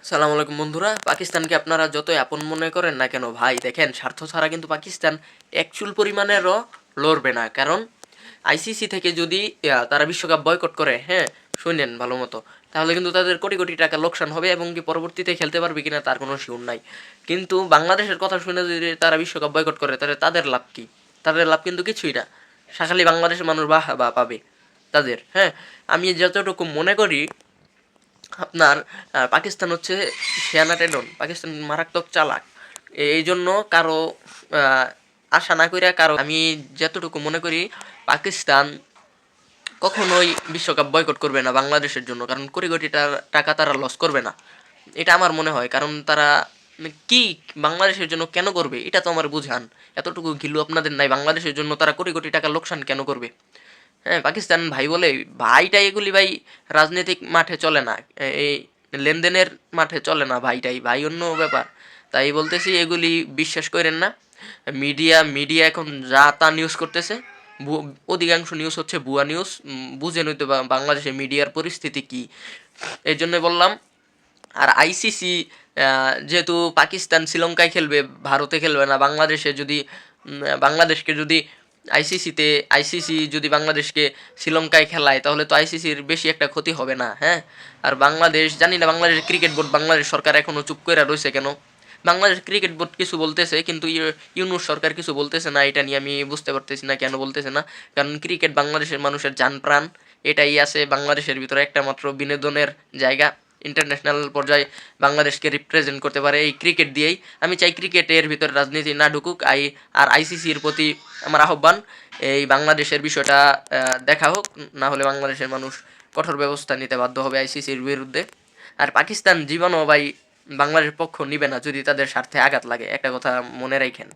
সালাম আলাইকুম বন্ধুরা। পাকিস্তানকে আপনারা যতই আপন মনে করেন না কেন ভাই, দেখেন স্বার্থ ছাড়া কিন্তু পাকিস্তান এক চুল পরিমাণেরও লড়বে না। কারণ আইসিসি থেকে যদি তারা বিশ্বকাপ বয়কট করে, হ্যাঁ শুনেন ভালো মতো, তাহলে কিন্তু তাদের কোটি কোটি টাকা লোকসান হবে এবং কি পরবর্তীতে খেলতে পারবে কিনা তার কোনো শিওর নাই। কিন্তু বাংলাদেশের কথা শুনে যদি তারা বিশ্বকাপ বয়কট করে, তাহলে তাদের লাভ কি? তাদের লাভ কিন্তু কিছুই না। খালি বাংলাদেশের মানুষ বা পাবে তাদের। হ্যাঁ, আমি যতটুকু মনে করি আপনার পাকিস্তান হচ্ছে শিয়ানা টেন্ডন, পাকিস্তান মারাত্মক চালাক। এই জন্য কারো আশা না করিয়া কারো, আমি যতটুকু মনে করি পাকিস্তান কখনোই বিশ্বকাপ বয়কট করবে না বাংলাদেশের জন্য, কারণ কোটি কোটি টাকা তারা লস করবে না, এটা আমার মনে হয়। কারণ তারা কি বাংলাদেশের জন্য কেন করবে এটা তো আমার বুঝান। এতটুকু ঘিলু আপনাদের নাই? বাংলাদেশের জন্য তারা কোটি কোটি টাকা লোকসান কেন করবে? হ্যাঁ, পাকিস্তান ভাই বলে ভাইটা এগুলি ভাই রাজনৈতিক মাঠে চলে না, এই লেনদেনের মাঠে চলে না ভাইটাই, ভাই অন্য ব্যাপার। তাই বলতেছি এগুলি বিশ্বাস করেন না। মিডিয়া মিডিয়া এখন যা তা নিউজ করতেছে, অধিকাংশ নিউজ হচ্ছে ভুয়া নিউজ। বুঝেন হয়তো বাংলাদেশের মিডিয়ার পরিস্থিতি কি, এই জন্য বললাম। আর আইসিসি যেহেতু পাকিস্তান শ্রীলঙ্কায় খেলবে, ভারতে খেলবে না, বাংলাদেশকে যদি আইসিসি যদি বাংলাদেশকে শ্রীলঙ্কায় খেলায়, তাহলে তো আইসিসির বেশি একটা ক্ষতি হবে না। হ্যাঁ, আর বাংলাদেশ জানি না, বাংলাদেশ ক্রিকেট বোর্ড, বাংলাদেশ সরকার এখনও চুপ করে রয়েছে কেন? বাংলাদেশ ক্রিকেট বোর্ড কিছু বলতেছে, কিন্তু ইউনূস সরকার কিছু বলতেছে না। এটা নিয়ে আমি বুঝতে পারতেছি না কেন বলতেছে না। কারণ ক্রিকেট বাংলাদেশের মানুষের জান প্রাণ, এটাই আছে বাংলাদেশের ভিতরে একটা মাত্র বিনোদনের জায়গা। ইন্টারন্যাশনাল পর্যায়ে বাংলাদেশকে রিপ্রেজেন্ট করতে পারে এই ক্রিকেট দিয়েই। আমি চাই ক্রিকেটের ভিতরে রাজনীতি না ঢুকুক। আর আইসিসির প্রতি আমার আহ্বান, এই বাংলাদেশের বিষয়টা দেখা হোক, না হলে বাংলাদেশের মানুষ কঠোর ব্যবস্থা নিতে বাধ্য হবে আইসিসির বিরুদ্ধে। আর পাকিস্তান জীবনও ভাই বাংলাদেশের পক্ষ নিবে না যদি তাদের স্বার্থে আঘাত লাগে, একটা কথা মনে রাখেন।